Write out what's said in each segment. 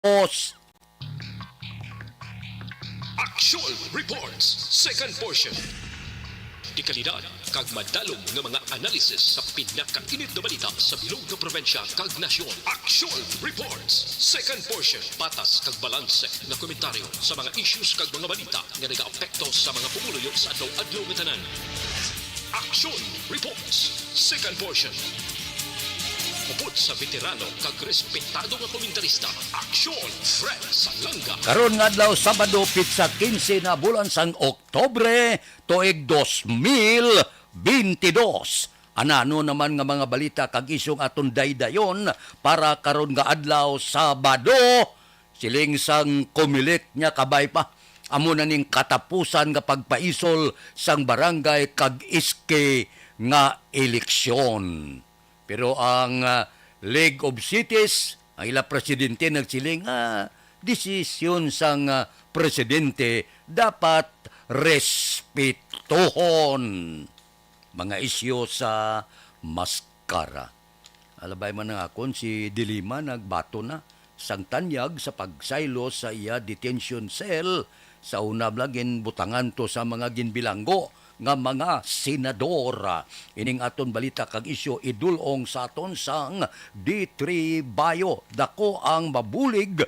Os. Actual Reports, second portion. Di kalidad, kag madalong nga mga analisis sa pinakainit na balita sa bilog nga probensya kag nasyon. Actual Reports, second portion. Patas kag balanse na komentaryo sa mga issues kag mga balita nga nagaapekto sa mga pumuluyo sa adlaw-adlaw nga tanan. Actual Reports, second portion. Upod sa veterano kag respetado nga komentarista, Aksyon Fred Salanga. Karon nga adlaw Sabado pitsa 15 na bulan sang Oktobre tuig 2022. Anano naman nga mga balita kag isyong aton daydayon para karon nga adlaw Sabado. Siling sang kumilit nya kabay pa. Amo na ning katapusan nga pagpaisol sang barangay kag iske nga eleksyon. Pero ang League of Cities, ang ila presidente nagsiling, desisyon sang presidente dapat respetuhon. Mga isyo sa maskara. Alabay man nga akon si Dilima nagbato na sang tanyag sa pagsaylo sa iya detention cell sa una blagin butangan to sa mga ginbilanggo nga mga senador. Ining aton balita kag isyo idulong sa aton sang D3 Bayo. Dako ang mabulig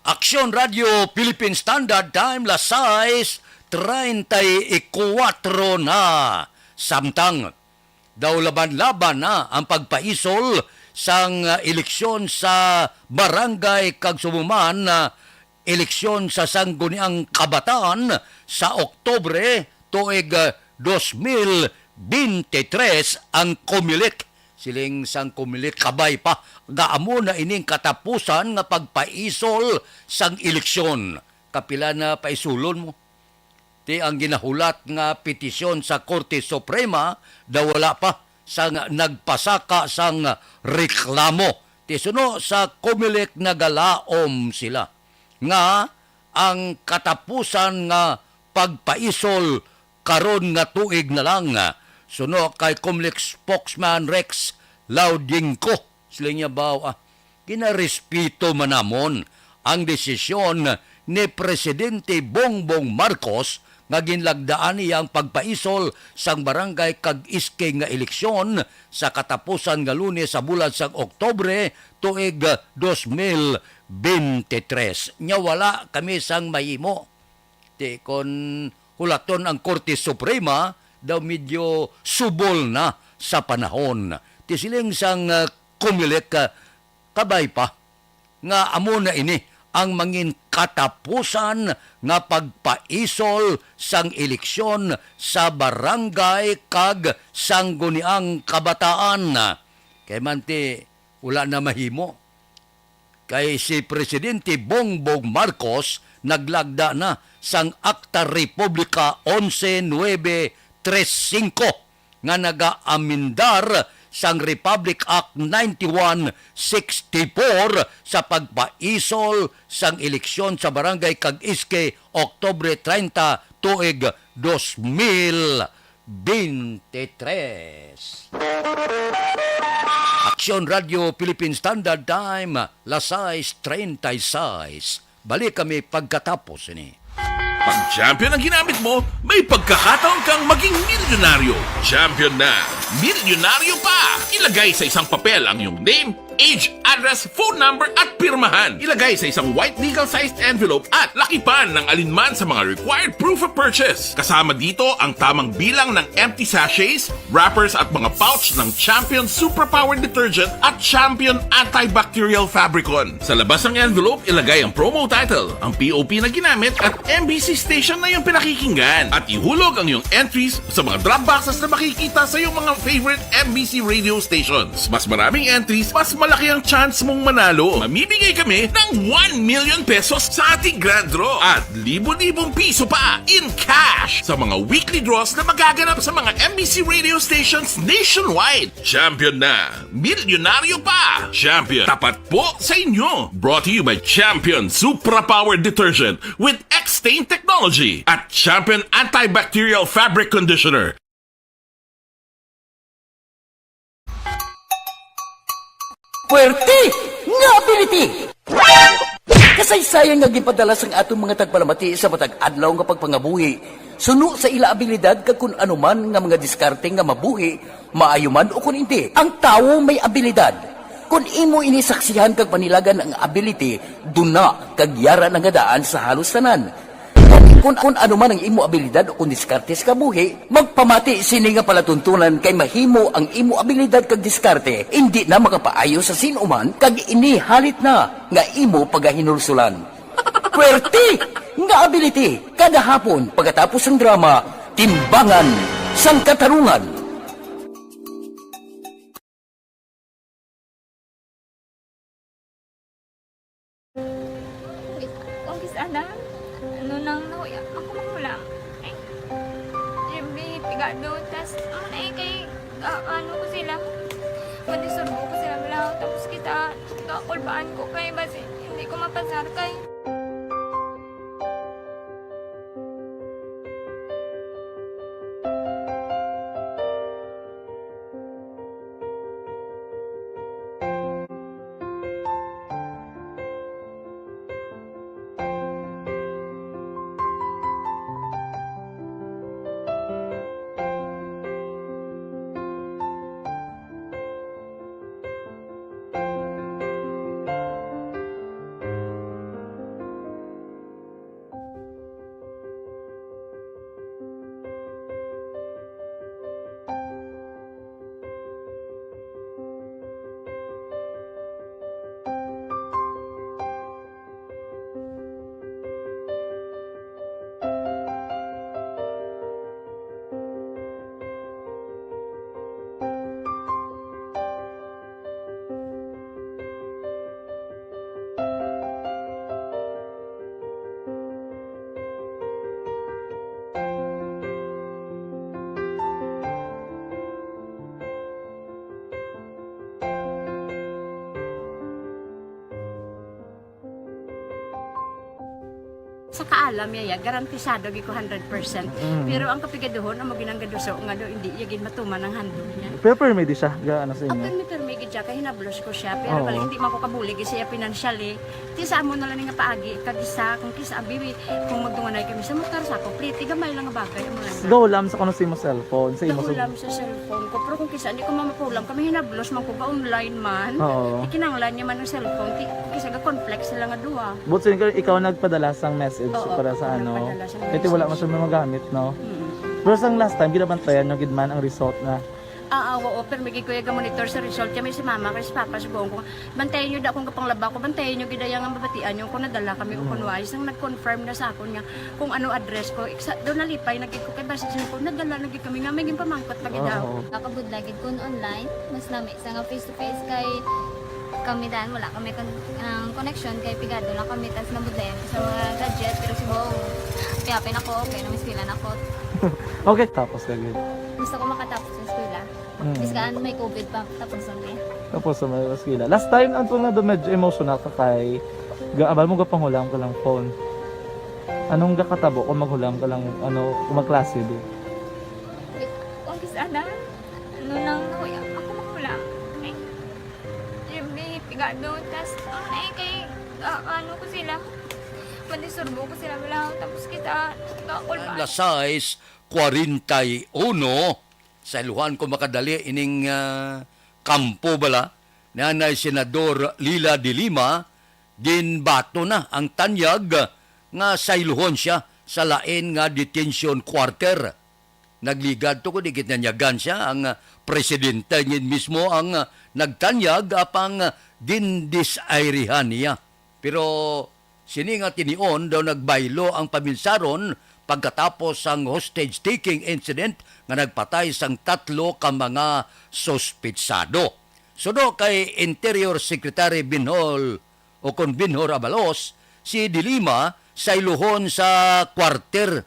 Aksyon Radio Philippine Standard Time la 6:34 na. Samtang daw laban-laban na ang pagpaisol sang eleksyon sa barangay kag sumuman eleksyon sa sangguniang kabataan sa Oktubre tuig 2023 ang Comelec. Siling sang Comelec kabay pa gaamo na ining katapusan nga pagpaisol sang eleksyon. Kapila na paisulon mo. Ti ang ginahulat nga petisyon sa Korte Suprema daw wala pa sang nagpasaka sang reklamo. Ti suno sa Comelec nagalaom sila nga ang katapusan nga pagpaisol karon nga tuig na lang. Suno kay Comelec spokesman Rex Laudingco. Sila niya ba, kinarespeto manamon ang desisyon ni Presidente Bongbong Marcos nga ginlagdaan niyang pagpaisol sang barangay kag iske nga eleksyon sa katapusan nga Lunes sa bulan sang Oktobre tuig 2023. Nya wala kami sang mahimo. Ti kon hulaton ang Korte Suprema daw medyo subol na sa panahon. Ti siling sang Comelec kabay pa nga amo na ini ang mangin katapusan nga pagpaisol sang eleksyon sa barangay kag sangguniang kabataan. Kay manti wala na mahimo. Kay si Presidente Bongbong Marcos naglagda na sang Akta Republika 11935 nga nagaamindar sang Republic Act 9164 sa pagpaisol sang eleksyon sa barangay kag iske Oktubre 30 tuig 2023. Aksyon Radio Philippine Standard Time la 6:36. Balik kami pagkatapos ini. Pag champion ang ginamit mo, may pagkakataon kang maging milyonaryo. Champion na, milyonaryo pa! Ilagay sa isang papel ang iyong name, age, address, phone number at pirmahan. Ilagay sa isang white legal-sized envelope at lakipan ng alinman sa mga required proof of purchase. Kasama dito ang tamang bilang ng empty sachets, wrappers at mga pouch ng Champion Superpower Detergent at Champion Antibacterial Fabricon. Sa labas ng envelope, ilagay ang promo title, ang POP na ginamit at MBC station na yung pinakikinggan. At ihulog ang iyong entries sa mga drop boxes na makikita sa iyong mga favorite MBC radio stations. Mas maraming entries, mas malaki malaki ang chance mong manalo. Mamimigay kami ng 1 million pesos sa ating grand draw at libo-libong piso pa in cash sa mga weekly draws na magaganap sa mga MBC radio stations nationwide. Champion na, milyonaryo pa. Champion, tapat po sa inyo. Brought to you by Champion Supra Power Detergent with X-Stain Technology at Champion Antibacterial Fabric Conditioner. Puwerte nga ability! Kasaysayan nga gipadala sang atong mga tagpalamati sa matag adlaw nga pagpangabuhi. Suno sa ila abilidad kag kun anuman nga mga diskarte nga mabuhi, maayo man o kun hindi. Ang tawo may abilidad. Kung imo inisaksihan kag panilagan ang ability, duna kag yara nga daan sa halos tanan. Kung ano man ang imo abilidad o kung diskarte sa kabuhi, magpamati sini nga palatuntunan kay mahimo ang imo abilidad kag diskarte, hindi na makapaayo sa sinuman kag ini halit na nga imo pagahinulsulan. Puwerte nga ability kada hapon pagkatapos ng drama, Timbangan sang Katarungan. Kung sana, ano nang nauya, ako makulang. Eh, siyempre, pigado, tas, kay, ano ko sila, manisurbo ko sila lang, tapos kita, kakulbaan ko kay, basi, hindi ko mapasar kay. Sa kaalam yaya, garantisado gi ko 100%. Pero ang kapigaduhon, ang maginanggaduso nga do, hindi yagin matuman ang handog niya. Pero permit siya, gaano sa inyo? Ang permi gid siya, kay hinablos ko siya. Pero Oo. pala hindi man ko kabulig siya financially. Ti sa amo na lang nga paagi, kagisa, kung kisa abiwi, kung magdunganay kami sa motor sa ako, pliti, gamay lang nga bagay. Amo lang. Gawlam sa kuno sa imo cellphone, sa imo Nahulam sa cellphone ko. Pero kung kisa, hindi ko mamapulam. Kami hinablos man ko ba online man. Oo. Ikinanglan niya man ng cellphone. Kisa ga conflict sila nga duwa. But sin ikaw nagpadala sang message Oo, para sa ako ano. nagpadala sang Kasi wala man message. siya magamit, no? Mm. Pero sang last time, ginabantayan nyo gidman ang result na. Oo, pero may kuya monitor sa result. Kami si mama, kasi si papa, si buong ko. Bantayan nyo da kung kapanglaba ko, bantayan nyo gidaya nga mabatian nyo kung nadala kami o kung wais. Ang nag-confirm na sa akin nga kung ano address ko. Doon nalipay, naging ko kay basis ko, nadala naging kami nga, may pamangkot pag daw. Oo. Nakabudlagid kun online, mas nami sa nga face to face kay kami dan wala kami connection kay pigado lang kami tas nabudlayan sa mga gadget pero si Bong piyapin ako okay na miskilan ako Okay, tapos kagid. gusto ko makatapos sa eskwela biskaan may COVID pa tapos ang Tapos sa mga skila. Last time, ang na do medyo emotional ka kay abal mo gapanghulam ka lang phone. Anong gakatabo kung maghulam ka lang, ano, kung magklase di? kung sana ano nang nauya ako makulang eh siyempre pigado tas kay ano ko sila manisurbo ko sila lang tapos kita kakulbaan Alas 6:41 sa iluhan ko makadali ining kampo bala nanay Senador Lila de Lima ginbato na ang tanyag nga sa iluhon siya sa lain nga detention quarter. Nagligad to ko digit nanyagan siya ang presidente ngin mismo ang nagtanyag apang dindisayrihan niya. Pero sini nga tinion daw nagbaylo ang paminsaron pagkatapos ang hostage-taking incident nga nagpatay sang 3 ka mga sospitsado. Suno kay Interior Secretary Binhol o kon Binhor Abalos, si Dilima sa iluhon sa kwarter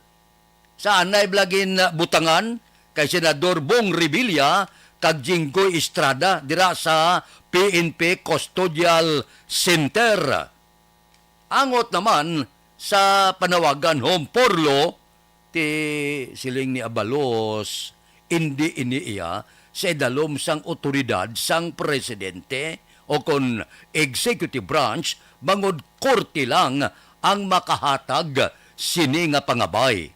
sa anay blagin butangan kay Senador Bong Revilla kag Jinggoy Estrada dira sa PNP Custodial Center. Angot naman sa panawagan Home Porlo ti siling ni Abalos hindi iniiya sa idalom sang otoridad sang presidente o kon executive branch bangod korte lang ang makahatag sini nga pangabay.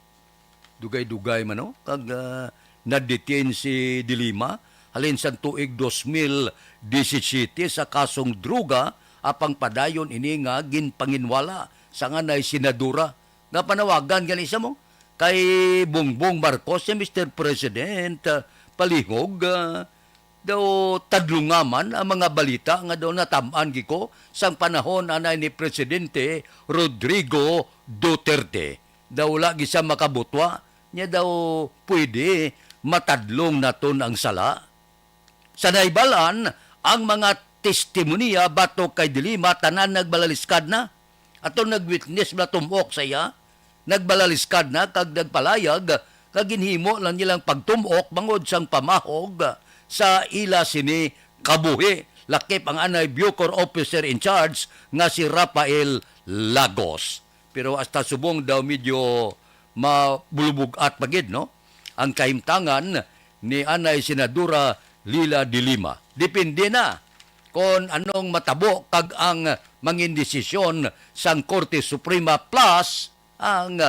Dugay-dugay man no kag nadetain si Dilima halin sa tuig 2017 sa kasong druga apang padayon ini nga ginpanginwala sa nganay senadora nga panawagan gali sa mo kay Bongbong Marcos si Mr. President palihog daw tadlungaman ang mga balita nga daw natamaan giko sang panahon anay ni Presidente Rodrigo Duterte. Daw lagi sa makabutwa niya daw pwede matadlong naton ang sala. Sa naibalan, ang mga testimonya batok kay Dilima tanan nagbalaliskad na. Ato nagwitness na tumok sa iya, nagbalaliskad na kag nagpalayag kag ginhimo lang nilang pagtumok bangod sang pamahog sa ila sini kabuhi. Lakip ang anay Bucor officer in charge nga si Rafael Lagos. Pero hasta subong daw medyo mabulubog at pagid, no? Ang kahimtangan ni anay Senadora Lila Dilima. Depende na kung anong matabo kag ang mangindesisyon sang Korte Suprema plus ang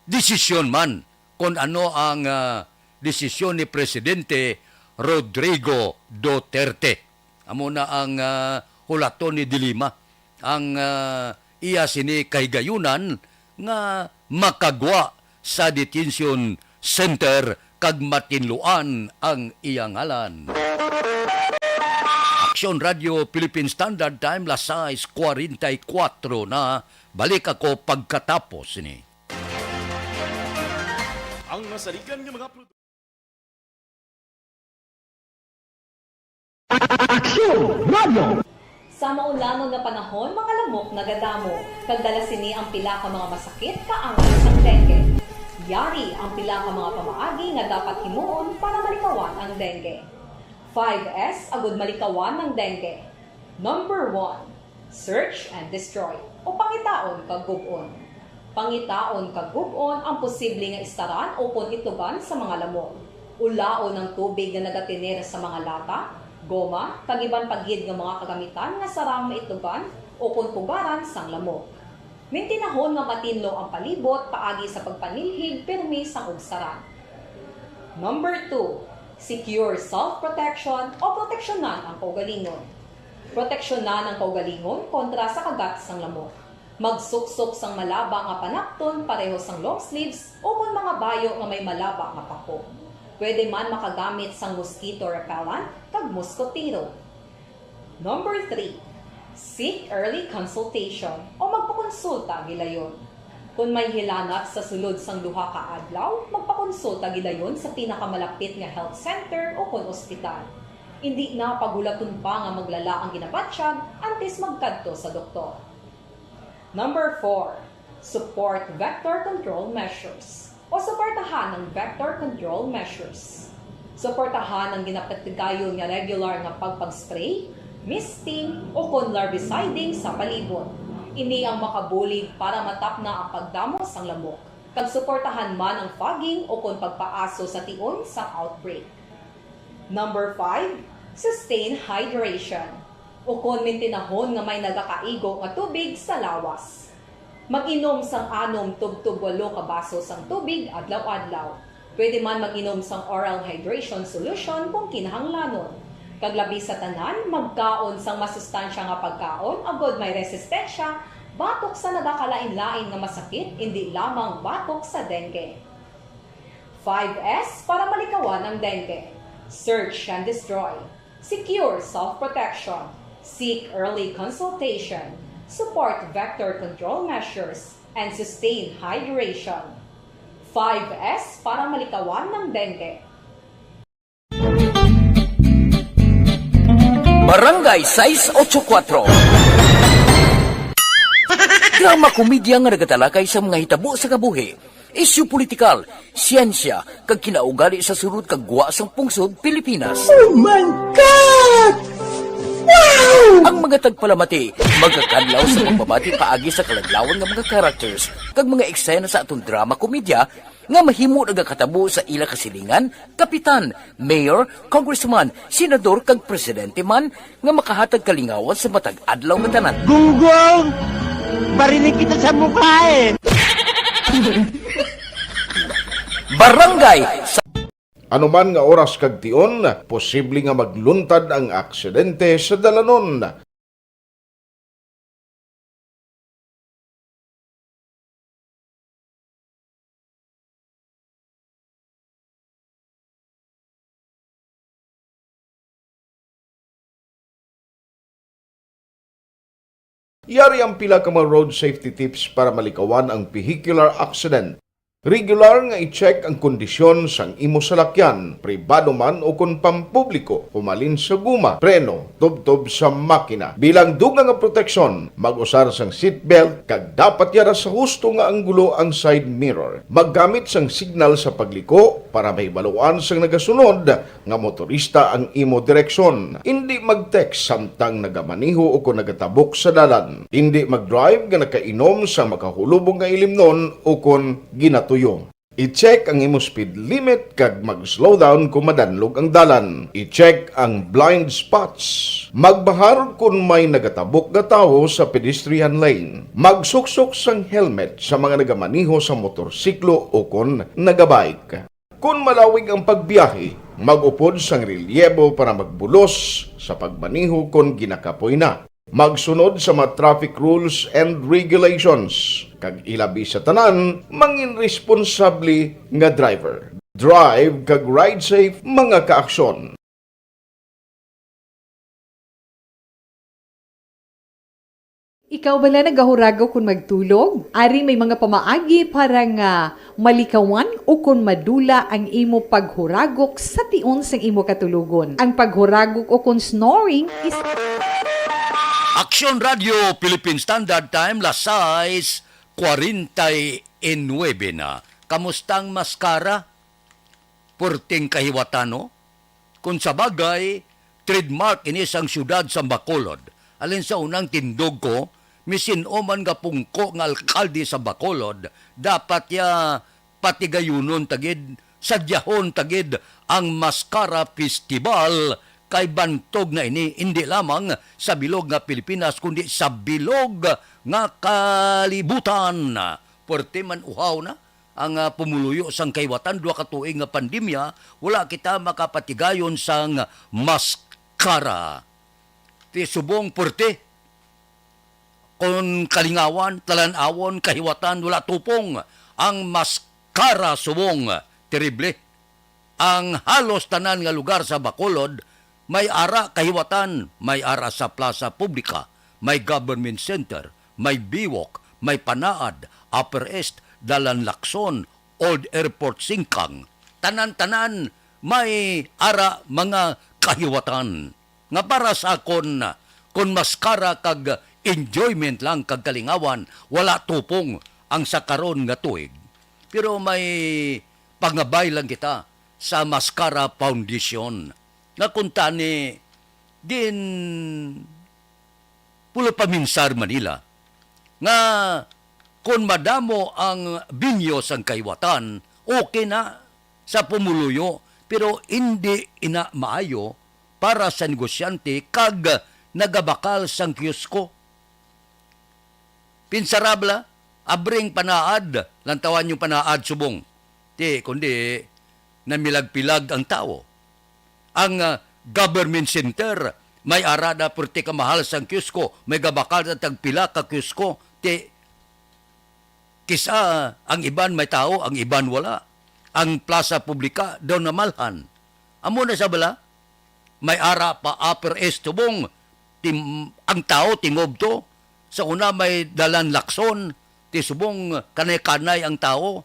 desisyon man kung ano ang desisyon ni Presidente Rodrigo Duterte. Amo na ang hulaton ni Dilima. Ang iya sini kahigayunan nga makagwa sa detention center kag matinluan ang iyang ngalan. Aksyon Radio Philippine Standard Time las 6:44 na. Balik ako pagkatapos ini. Ang masaligan ng mga Sa maulamog na panahon, mga lamok nagadamo. Kagdala sini ang pila ka mga masakit kaangay sang dengue. Yari ang pila ka mga pamaagi nga dapat himuon para malikawan ang dengue. 5S agud malikawan ng dengue. Number 1, search and destroy o pangitaon kag gub-on. Pangitaon kag gub-on ang posible nga istaran o pon ituban sa mga lamok. Ulaon ng tubig nga nagatinir sa mga lata, goma, kag iban pagid nga mga kagamitan nga sarang maituban o kung pugaran sang lamok. Mintinahon nga matinlo ang palibot paagi sa pagpanilhig pirmi sang ugsaran. Number 2, secure self-protection o proteksyonan ang kaugalingon. Proteksyonan ang kaugalingon kontra sa kagat sang lamok. Magsuksok sang malaba nga panakton pareho sang long sleeves o kung mga bayo nga may malaba nga pako. Pwede man makagamit sang mosquito repellent kag mosquitero. Number 3, seek early consultation o magpakonsulta gilayon. Kung may hilanat sa sulod sang duha ka adlaw, magpakonsulta gidayon sa pinakamalapit nga health center o kon ospital. Hindi na pagulaton pa nga maglala ang ginabatsyag antes magkadto sa doktor. Number 4, support vector control measures o suportahan ng vector control measures. Suportahan ang ginapatigayon nga regular nga pagpag-spray, misting o kon larviciding sa palibot. Ini ang makabulig para matapna ang pagdamo sang lamok. Kag suportahan man ang fogging o kon pagpaaso sa tion sa outbreak. Number 5, sustain hydration o kon mintinahon nga may nagakaigo nga tubig sa lawas. Mag-inom sang 6 tub 8 ka baso sang tubig adlaw-adlaw. Pwede man mag-inom sang oral hydration solution kung kinahanglanon. Kaglabi sa tanan, magkaon sang masustansya nga pagkaon, agod may resistensya, batok sa nagakalain-lain nga masakit, hindi lamang batok sa dengue. 5S para malikawan ang dengue. Search and destroy. Secure self-protection. Seek early consultation. Support vector control measures. And sustain hydration. 5S para malikawan ng dengue. Barangay 684. Drama komedya nga nagatalakay sa mga hitabo sa kabuhi, isyu politikal, siyensya, kag kinaugali sa surut kag guwa sang pungsod Pilipinas. Oh my God! Wow! Ang mga tagpalamati, magkakadlaw sa pagbabati paagi sa kaladlawan ng mga characters kag mga eksena sa atong drama komedya nga mahimo nagakatabo sa ila kasilingan, kapitan, mayor, congressman, senador kag presidente man nga makahatag kalingawan sa matag adlaw nga tanan. Gunggong! Barinig kita sa mukha eh! Barangay Anuman nga oras kag tion, posible nga magluntad ang aksidente sa dalanon. Yari ang pila ka mga road safety tips para malikawan ang vehicular accident. Regular nga i-check ang kondisyon sang imo salakyan, pribado man o kun pampubliko, humalin sa guma, preno, tubtob sa makina. Bilang dugang nga proteksyon, mag-usar sang seatbelt kag dapat yara sa husto nga anggulo ang side mirror. Maggamit sang signal sa pagliko para mahibaluan sang nagasunod nga motorista ang imo direksyon. Hindi mag-text samtang nagamaniho o kung nagatabok sa dalan. Hindi mag-drive nga nakainom sa makahulubong nga ilimnon o kung ginatuyo. I-check ang imo speed limit kag mag-slow down kung madanlog ang dalan. I-check ang blind spots. Magbahar kung may nagatabok na tao sa pedestrian lane. Magsuksok sang helmet sa mga nagamaniho sa motorsiklo o kung nagabike. Kung malawig ang pagbiyahe, mag-upod sang relyebo para magbulos sa pagmaniho kung ginakapoy na. Magsunod sa mga traffic rules and regulations. Kag ilabi sa tanan, mangin responsable nga driver. Drive kag ride safe mga kaaksyon. Ikaw bala nagahuragaw kung magtulog? Ari may mga pamaagi para nga malikawan o kung madula ang imo paghuragok sa tion sang imo katulugon. Ang paghuragok o kung snoring is... Action Radio Philippine Standard Time, las 6:49 na. Kamustang maskara? Purting kahiwatano? Kung sa bagay, trademark ini sang syudad sa Bacolod. Alin sa unang tindog ko, misin oman nga pungko nga alkalde sa Bacolod, dapat ya patigayunon tagid, sadyahon tagid ang Maskara Festival kay bantog na ini hindi lamang sa bilog nga Pilipinas kundi sa bilog nga kalibutan. Porte man uhaw na ang pumuluyo sang kaywatan duha ka tuig nga pandemya, wala kita makapatigayon sang maskara. Ti subong porte kon kalingawan, talan-awon, kahiwatan, wala tupong ang maskara subong terrible. Ang halos tanan nga lugar sa Bacolod may ara kahiwatan, may ara sa plaza publika, may government center, may biwok, may panaad, Upper East, Dalan Lacson, Old Airport Singkang. Tanan-tanan may ara mga kahiwatan. Nga para sa akon, kung maskara kag enjoyment lang kag kalingawan, wala tupong ang sakaron nga tuig. Pero may pangabay lang kita sa Maskara Foundation. Nga kuntani din pulo paminsar Manila nga kung madamo ang binyos ang kaywatan, okay na sa pumuluyo, pero hindi ina maayo para sa negosyante kag nagabakal sang kiosko. Pinsarabla, abring panaad, lantawan yung panaad subong. Kundi namilagpilag ang tao. Ang government center, may arada purti ka mahal sang kiosko, may gabakal sa tagpila ka kiosko, kisa ang iban may tao, ang iban wala. Ang plaza publika daw na malhan. Amo na sa bala, may ara pa Upper East tubong, ang tao tingob to, sa una may Dalan Lacson, ti subong kanay-kanay ang tao.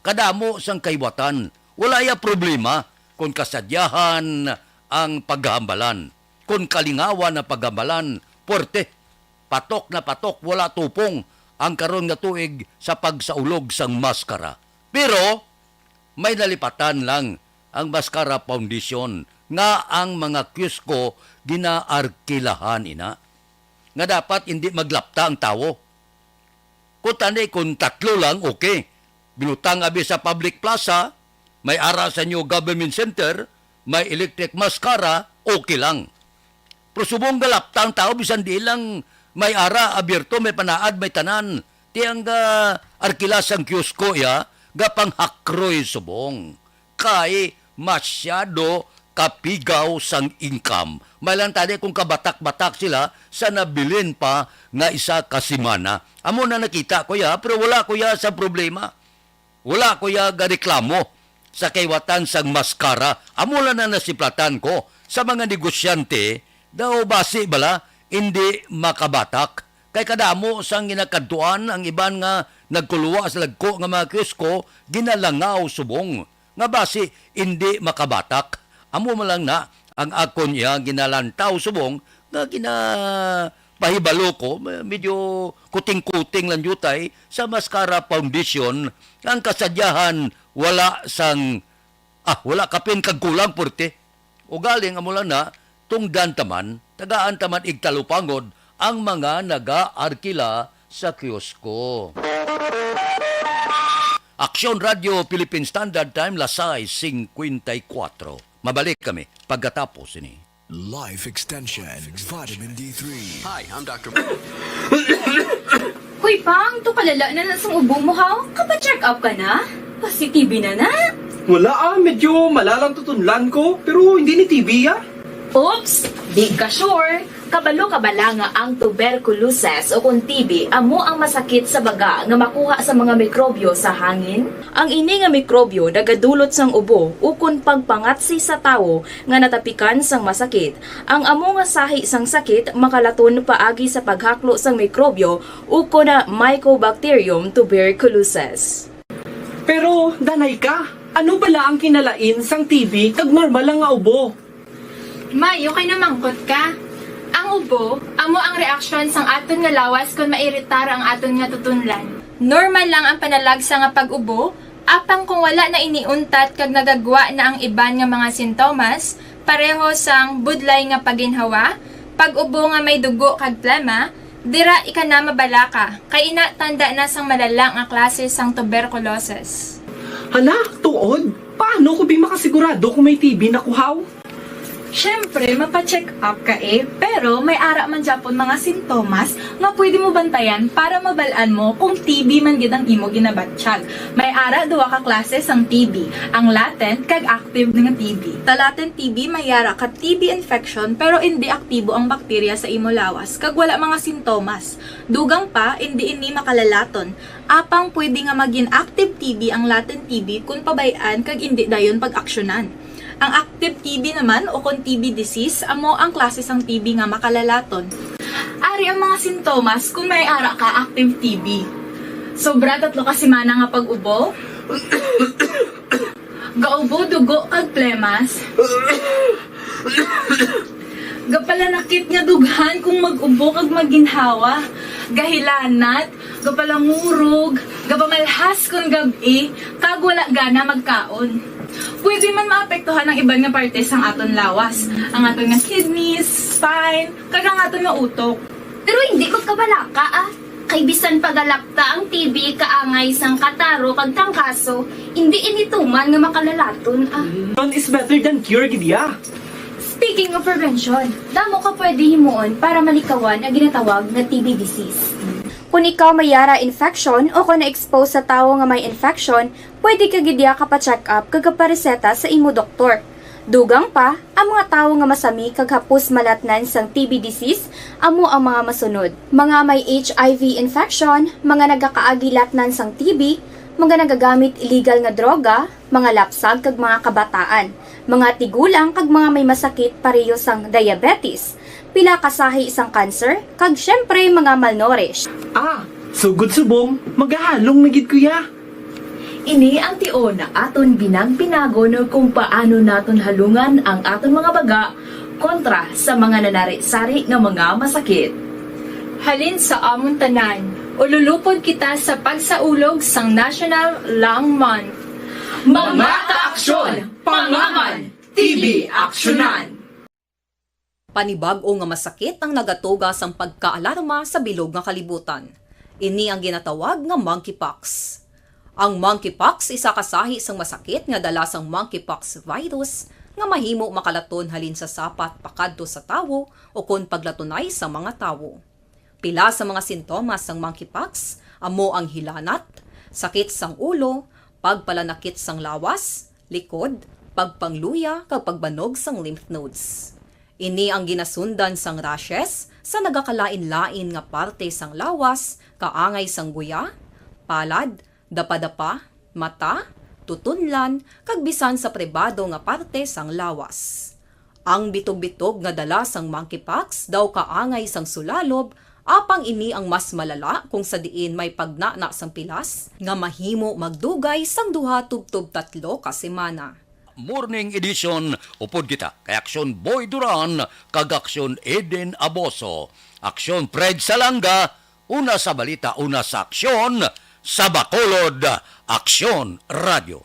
Kadamo sang kaywatan, wala ya problema kung kasadyahan ang paghambalan. Kung kalingawan na pagamalan, puwerte. Patok na patok, wala tupong ang karon nga tuig sa pagsaulog sang maskara. Pero, may nalipatan lang ang Maskara Foundation nga ang mga kiosco ginaarkilahan ina. Nga dapat hindi maglapta ang tao. Kung tani, kung 3 lang, okay. Bilutang abi sa public plaza, may ara sa new government center, may electric maskara, okay lang. Pero subong galapta ang tao, bisan di lang may ara, abierto, may panaad, may tanan. Tiyang arkilasang kiosco ya, gapang hakroy subong. Kay masyado kapigaw sang income. Mailan tadi kung kabatak-batak sila sa nabilin pa nga isa kasimana. Amo na nakita ko ya, pero wala ko ya sa problema. Wala ko ya gareklamo sa kaywatan sang maskara. Amo na nasiplatan ko sa mga negosyante, daw basi bala, hindi makabatak. Kay kadamo sang ginakadtuan ang iban nga nagkuluwa sa lagko nga mga kiosco, ginalangaw subong. Nga basi, hindi makabatak. Amo mo lang na, ang akon niya ginalantaw subong, nga ginapahibalo ko, medyo kuting-kuting lang yutay, sa Maskara Foundation, ang kasadyahan, wala kapin kagkulang purte. O galing, amo lang na, tungdan taman, tagaan taman igtalupangod, ang mga naga-arkila sa kiosco. Aksyon Radio Philippine Standard Time, Lasay 54. Mabalik kami pagkatapos ini. Life Extension Vitamin D3. Hi, I'm Dr. Hoy, Pang, to palala na lang sa ubo mo, ha? Kapa-check up ka na? Kasi TB na na. Wala medyo malalang tutunlan ko, pero hindi ni TB Oops! Di ka sure. Kabalo-kabala nga ang tuberculosis o kung TB amo ang masakit sa baga nga makuha sa mga mikrobyo sa hangin. Ang ini nga mikrobyo nagadulot sang ubo ukon pagpangatsi sa tawo nga natapikan sang masakit. Ang amo nga sahi sang sakit makalaton paagi sa paghaklo sang mikrobyo ukon na Mycobacterium tuberculosis. Pero, danay ka, ano bala ang kinalain sang TB kag normal lang nga ubo? Mayo kay namangkot ka. Ang ubo, amo ang reaksyon sang aton nga lawas kung mairitar ang aton nga tutunlan. Normal lang ang panalagsa nga pag-ubo, apang kung wala na iniuntat kag nagagwa na ang iban nga mga sintomas, pareho sang budlay nga paginhawa, pag-ubo nga may dugo kag plema, dira ika na mabalaka, kay ina tanda na sang malalang nga klase sang tuberculosis. Hala, tuod? Paano ko makasigurado kung may TB na kuhaw? Siyempre, mapacheck up ka pero may ara man Japon mga sintomas nga pwede mo bantayan para mabalaan mo kung TB man gid ang imo ginabatsyag. May ara duwa ka klase sang TB, ang latent kag active nga TB. Ta latent TB may ara ka TB infection pero hindi aktibo ang bakterya sa imo lawas kag wala mga sintomas. Dugang pa hindi ini makalalaton. Apang pwede nga maging active TB ang latent TB kung pabayaan kag hindi dayon pag-aksyonan. Ang active TB naman o kung TB disease, amo ang klase sang TB nga makalalaton. Ari ang mga sintomas kung may ara ka active TB. Sobra 3 ka semana nga pag-ubo, gaubo, dugo, kag plemas, gapalanakit nga dughan kung mag-ubo kag maginhawa, gahilanat, gapalangurog, gapamalhas kung gabi, kag wala gana magkaon. Pwede man maapektuhan ang iban nga parte sang aton lawas, ang aton nga kidneys, spine, kag ang aton nga utok. Pero hindi ko kabalaka kay bisan pagalapta ang TB kaangay sang kataro kag tangkaso, hindi inituman nga makalalaton None is better than cure gidya. Speaking of prevention, damo ka pwede himuon para malikawan ang ginatawag na TB disease. Kung ikaw may yara infection o kung na-expose sa tao nga may infection, pwede ka gidya kapacheck up kag kapareseta sa imo doktor. Dugang pa, ang mga tao nga masami kag hapos malatnan sang TB disease, amo ang mga masunod. Mga may HIV infection, mga nagakaagilatnan sang TB, mga nagagamit illegal nga droga, mga lapsag kag mga kabataan, mga tigulang kag mga may masakit pareho sang diabetes, pila kasahi isang cancer, kag syempre mga malnourished. Sugod subong, magahalong na gid kuya. Ini ang tiyon na aton binang-pinagon kung paano naton halungan ang aton mga baga kontra sa mga nanari-sari nga mga masakit. Halin sa amon tanan, ululupod kita sa pagsaulog sang National Lung Month. Mga kaaksyon, pangaman, TV aksyonan. Panibag-o nga masakit ang nagatuga sang pagkaalarma sa bilog nga kalibutan. Ini ang ginatawag nga monkeypox. Ang monkeypox isa kasahi sang masakit nga dala sang monkeypox virus nga mahimo makalaton halin sa sapat pakadto sa tawo o kon paglatunay sa mga tawo. Pila sa mga sintomas sang monkeypox amo ang hilanat, sakit sang ulo, pagpalanakit sang lawas, likod, pagpangluya kag pagbanog sang lymph nodes. Ini ang ginasundan sang rashes sa nagakalain-lain nga parte sang lawas, kaangay sang guya, palad, dapa-dapa, mata, tutunlan, kag bisan sa pribado nga parte sang lawas. Ang bitog-bitog nga dala sang monkeypox daw kaangay sang sulalob, apang ini ang mas malala kung sa diin may pagnana sang pilas nga mahimo magdugay sang 2-3 ka semana. Morning edition upod kita kay Aksyon Boy Duran kag Aksyon Eden Aboso. Aksyon Fred Salanga, una sa balita, una sa aksyon, sa Bacolod, Aksyon Radio.